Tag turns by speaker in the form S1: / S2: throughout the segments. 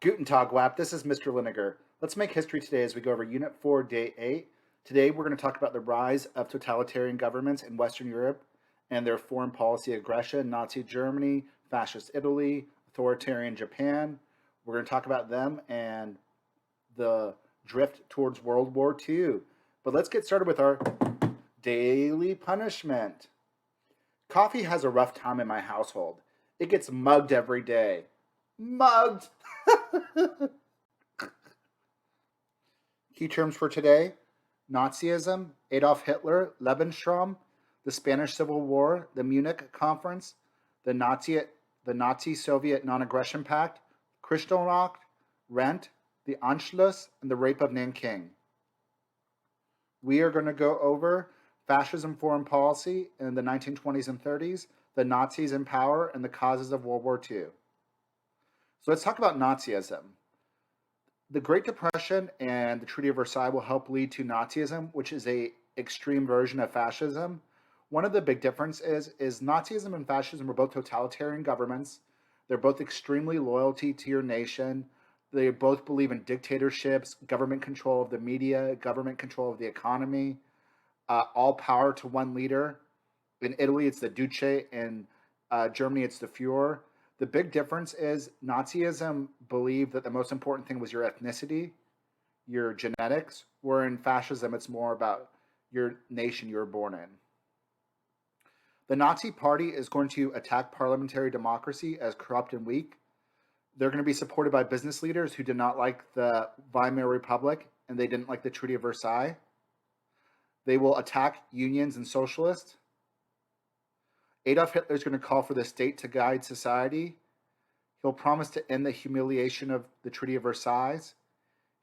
S1: Guten Tag, WAP. This is Mr. Liniger. Let's make history today as we go over Unit 4, Day 8. Today we're going to talk about the rise of totalitarian governments in Western Europe and their foreign policy aggression, Nazi Germany, Fascist Italy, authoritarian Japan. We're going to talk about them and the drift towards World War II. But let's get started with our daily punishment. Coffee has a rough time in my household. It gets mugged every day. Mugged! Key terms for today: Nazism, Adolf Hitler, Lebensraum, the Spanish Civil War, the Munich Conference, the Nazi-Soviet Non-Aggression Pact, Kristallnacht, Rent, the Anschluss, and the Rape of Nanking. We are going to go over fascism foreign policy in the 1920s and 30s, the Nazis in power, and the causes of World War II. So let's talk about Nazism. The Great Depression and the Treaty of Versailles will help lead to Nazism, which is an extreme version of fascism. One of the big differences is Nazism and fascism are both totalitarian governments. They're both extremely loyal to your nation. They both believe in dictatorships, government control of the media, government control of the economy, all power to one leader. In Italy, it's the Duce. In Germany, it's the Fuhrer. The big difference is Nazism believed that the most important thing was your ethnicity, your genetics, where in fascism it's more about your nation you were born in. The Nazi Party is going to attack parliamentary democracy as corrupt and weak. They're going to be supported by business leaders who did not like the Weimar Republic and they didn't like the Treaty of Versailles. They will attack unions and socialists. Adolf Hitler is going to call for the state to guide society. He'll promise to end the humiliation of the Treaty of Versailles.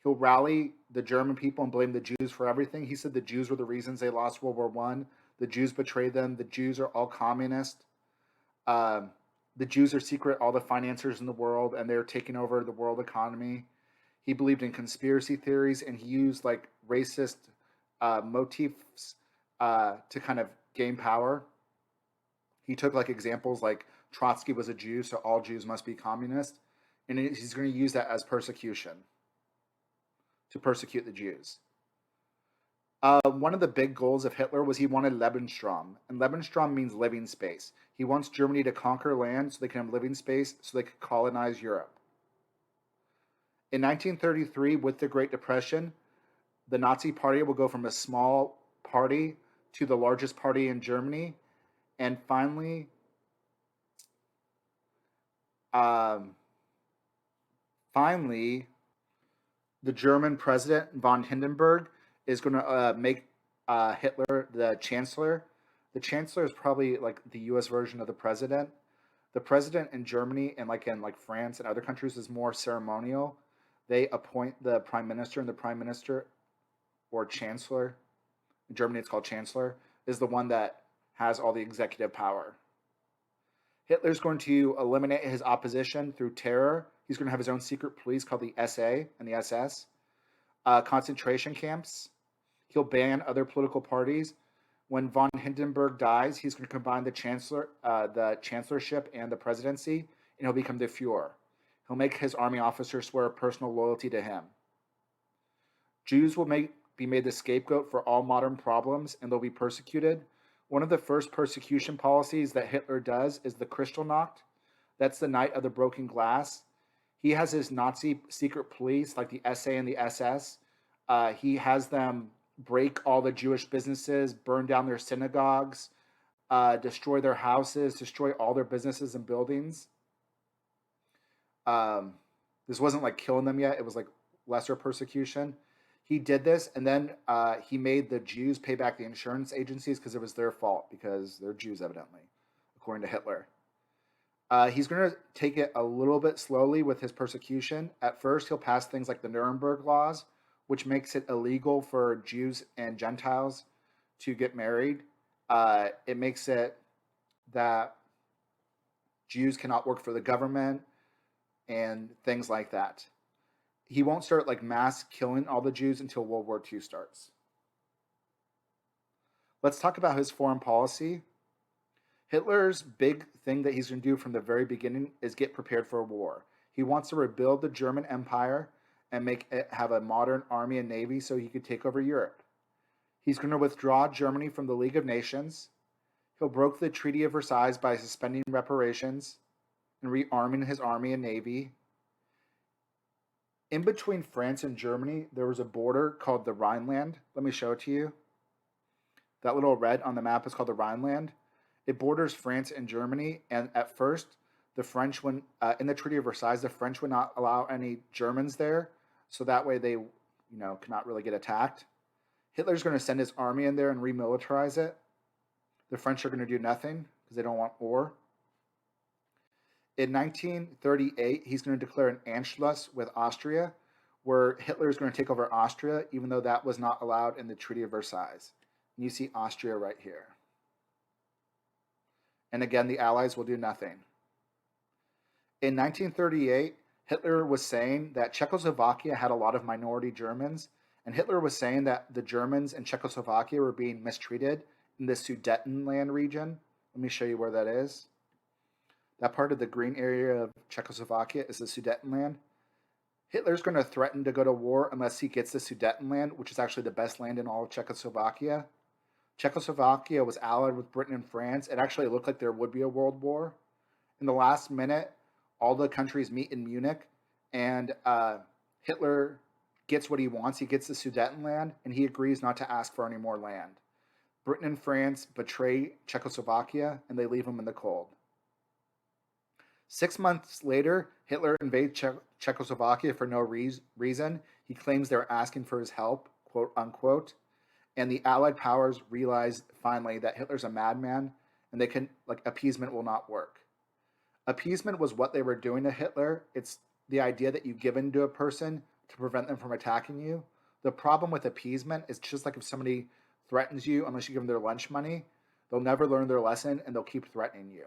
S1: He'll rally the German people and blame the Jews for everything. He said the Jews were the reasons they lost World War I. The Jews betrayed them. The Jews are all communist. The Jews are secret, all the financiers in the world, and they're taking over the world economy. He believed in conspiracy theories, and he used like racist motifs to kind of gain power. He took like examples like Trotsky was a Jew, so all Jews must be communist. And he's going to use that as persecution, to persecute the Jews. One of the big goals of Hitler was he wanted Lebensraum. And Lebensraum means living space. He wants Germany to conquer land so they can have living space so they could colonize Europe. In 1933, with the Great Depression, the Nazi Party will go from a small party to the largest party in Germany. And finally, the German president, von Hindenburg, is going to make Hitler the chancellor. The chancellor is probably like the U.S. version of the president. The president in Germany and in France and other countries is more ceremonial. They appoint the prime minister, and the prime minister, or chancellor, in Germany it's called chancellor, is the one that has all the executive power. Hitler's going to eliminate his opposition through terror. He's going to have his own secret police called the SA and the SS. Concentration camps. He'll ban other political parties. When von Hindenburg dies, he's going to combine the chancellorship and the presidency, and he'll become the Fuhrer. He'll make his army officers swear personal loyalty to him. Jews will be made the scapegoat for all modern problems, and they'll be persecuted. One of the first persecution policies that Hitler does is the Kristallnacht. That's the night of the broken glass. He has his Nazi secret police, like the SA and the SS. He has them break all the Jewish businesses, burn down their synagogues, destroy their houses, destroy all their businesses and buildings. This wasn't like killing them yet. It was like lesser persecution. He did this, and then he made the Jews pay back the insurance agencies because it was their fault, because they're Jews, evidently, according to Hitler. He's going to take it a little bit slowly with his persecution. At first, he'll pass things like the Nuremberg laws, which makes it illegal for Jews and Gentiles to get married. It makes it that Jews cannot work for the government and things like that. He won't start like mass killing all the Jews until World War II starts. Let's talk about his foreign policy. Hitler's big thing that he's going to do from the very beginning is get prepared for a war. He He wants to rebuild the German Empire and make it have a modern army and navy so he could take over Europe. He's going to withdraw Germany from the League of Nations. He'll broke the Treaty of Versailles by suspending reparations and rearming his army and navy. In between France and Germany, there was a border called the Rhineland. Let me show it to you. That little red on the map is called the Rhineland. It borders France and Germany, and at first, the French, when in the Treaty of Versailles, the French would not allow any Germans there, so that way they, cannot really get attacked. Hitler's going to send his army in there and remilitarize it. The French are going to do nothing because they don't want war. In 1938, he's going to declare an Anschluss with Austria, where Hitler is going to take over Austria, even though that was not allowed in the Treaty of Versailles. And you see Austria right here. And again, the Allies will do nothing. In 1938, Hitler was saying that Czechoslovakia had a lot of minority Germans, and Hitler was saying that the Germans in Czechoslovakia were being mistreated in the Sudetenland region. Let me show you where that is. That part of the green area of Czechoslovakia is the Sudetenland. Hitler's going to threaten to go to war unless he gets the Sudetenland, which is actually the best land in all of Czechoslovakia. Czechoslovakia was allied with Britain and France. It actually looked like there would be a world war. In the last minute, all the countries meet in Munich, and Hitler gets what he wants. He gets the Sudetenland, and he agrees not to ask for any more land. Britain and France betray Czechoslovakia, and they leave him in the cold. 6 months later, Hitler invades Czechoslovakia for no reason. He claims they're asking for his help, quote unquote. And the Allied powers realize finally that Hitler's a madman, and appeasement will not work. Appeasement was what they were doing to Hitler. It's the idea that you give in to a person to prevent them from attacking you. The problem with appeasement is just like if somebody threatens you, unless you give them their lunch money, they'll never learn their lesson and they'll keep threatening you.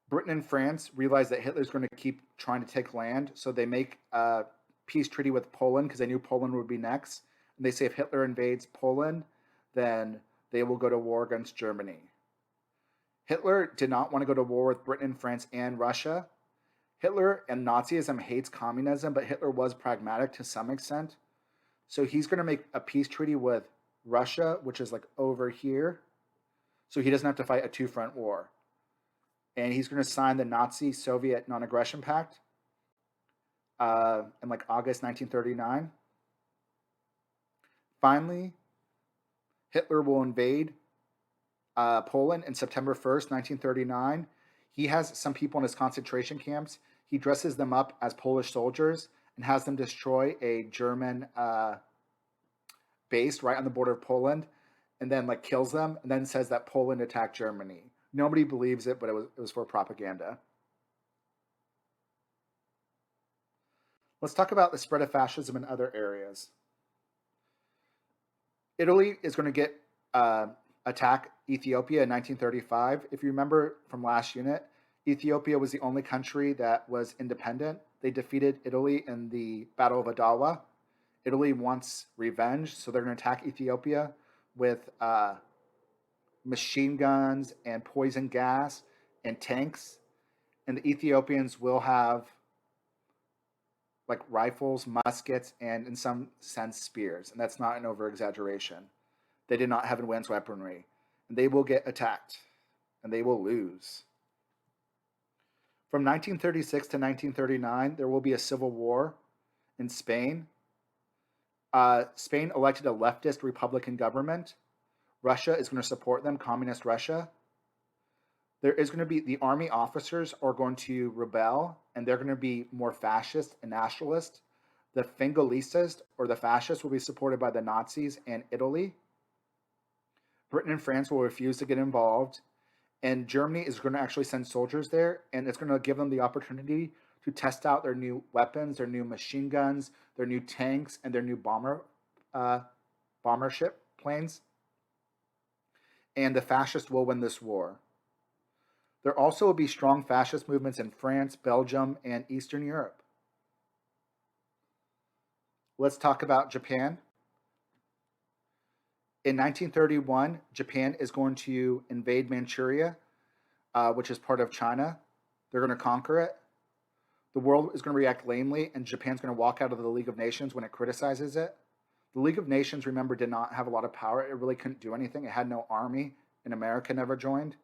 S1: Britain and France realize that Hitler's going to keep trying to take land, so they make a peace treaty with Poland because they knew Poland would be next. And they say if Hitler invades Poland, then they will go to war against Germany. Hitler did not want to go to war with Britain, France, and Russia. Hitler and Nazism hates communism, but Hitler was pragmatic to some extent. So he's going to make a peace treaty with Russia, which is like over here, so he doesn't have to fight a two-front war. And he's going to sign the Nazi-Soviet Non-Aggression Pact in August 1939. Finally, Hitler will invade Poland in September 1st, 1939. He has some people in his concentration camps. He dresses them up as Polish soldiers and has them destroy a German base right on the border of Poland, and then kills them, and then says that Poland attacked Germany. Nobody believes it, but it was for propaganda. Let's talk about the spread of fascism in other areas. Italy is going to get attack Ethiopia in 1935. If you remember from last unit, Ethiopia was the only country that was independent. They defeated Italy in the Battle of Adawa. Italy wants revenge, so they're going to attack Ethiopia with machine guns and poison gas and tanks. And the Ethiopians will have rifles, muskets, and in some sense spears. And that's not an over-exaggeration. They did not have advanced weaponry. And they will get attacked. And they will lose. From 1936 to 1939, there will be a civil war in Spain. Spain elected a leftist Republican government. Russia is going to support them, Communist Russia. There is going to be, the army officers are going to rebel, and they're going to be more fascist and nationalist. The Fingolistas, or the fascists, will be supported by the Nazis and Italy. Britain and France will refuse to get involved. And Germany is going to actually send soldiers there, and it's going to give them the opportunity to test out their new weapons, their new machine guns, their new tanks, and their new bomber ship planes. And the fascists will win this war. There also will be strong fascist movements in France, Belgium, and Eastern Europe. Let's talk about Japan. In 1931, Japan is going to invade Manchuria, which is part of China. They're going to conquer it. The world is going to react lamely, and Japan's going to walk out of the League of Nations when it criticizes it. The League of Nations, remember, did not have a lot of power. It really couldn't do anything. It had no army, and America never joined.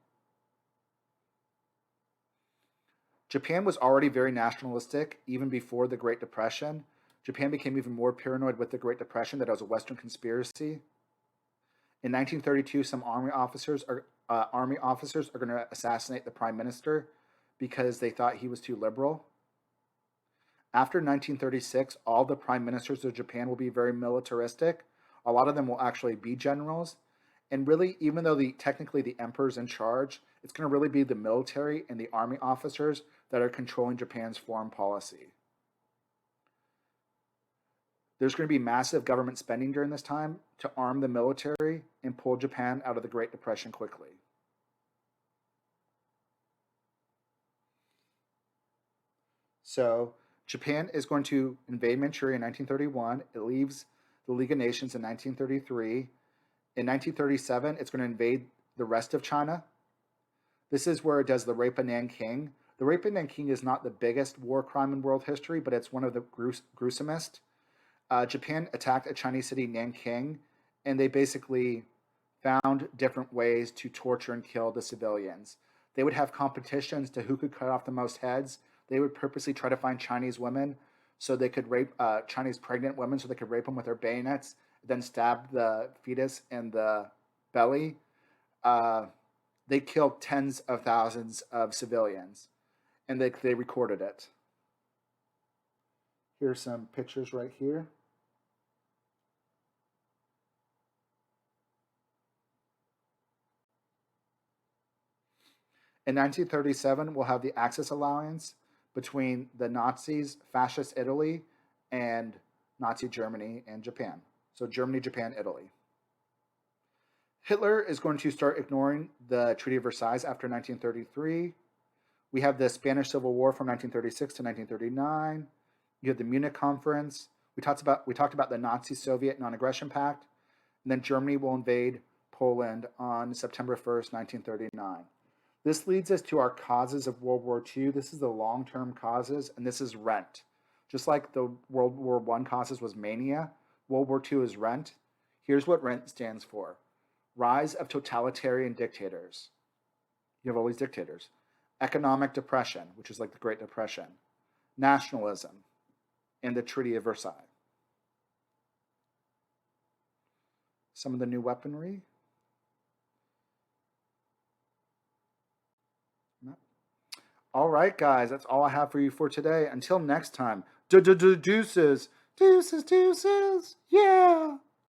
S1: Japan was already very nationalistic even before the Great Depression. Japan became even more paranoid with the Great Depression that it was a Western conspiracy. In 1932, some army officers are going to assassinate the prime minister because they thought he was too liberal. After 1936, all the prime ministers of Japan will be very militaristic. A lot of them will actually be generals. And really, even though technically the emperor's in charge, it's going to really be the military and the army officers that are controlling Japan's foreign policy. There's going to be massive government spending during this time to arm the military and pull Japan out of the Great Depression quickly. So Japan is going to invade Manchuria in 1931. It leaves the League of Nations in 1933. In 1937, it's going to invade the rest of China. This is where it does the rape of Nanking. The rape of Nanking is not the biggest war crime in world history, but it's one of the gruesomest. Japan attacked a Chinese city, Nanking, and they basically found different ways to torture and kill the civilians. They would have competitions to who could cut off the most heads. They would purposely try to find Chinese women so they could rape Chinese pregnant women so they could rape them with their bayonets, then stab the fetus in the belly. They killed tens of thousands of civilians, and they recorded it. Here's some pictures right here. In 1937, we'll have the Axis alliance between the Nazis, Fascist Italy, and Nazi Germany and Japan. So Germany, Japan, Italy. Hitler is going to start ignoring the Treaty of Versailles after 1933. We have the Spanish Civil War from 1936 to 1939. You have the Munich Conference. We talked about the Nazi-Soviet Non-Aggression Pact. And then Germany will invade Poland on September 1st, 1939. This leads us to our causes of World War II. This is the long-term causes, and this is rent. Just like the World War I causes was mania, World War II is rent. Here's what rent stands for. Rise of totalitarian dictators. You have all these dictators. Economic depression, which is like the Great Depression. Nationalism, and the Treaty of Versailles. Some of the new weaponry. All right, guys, that's all I have for you for today. Until next time, deuces, deuces, deuces, yeah.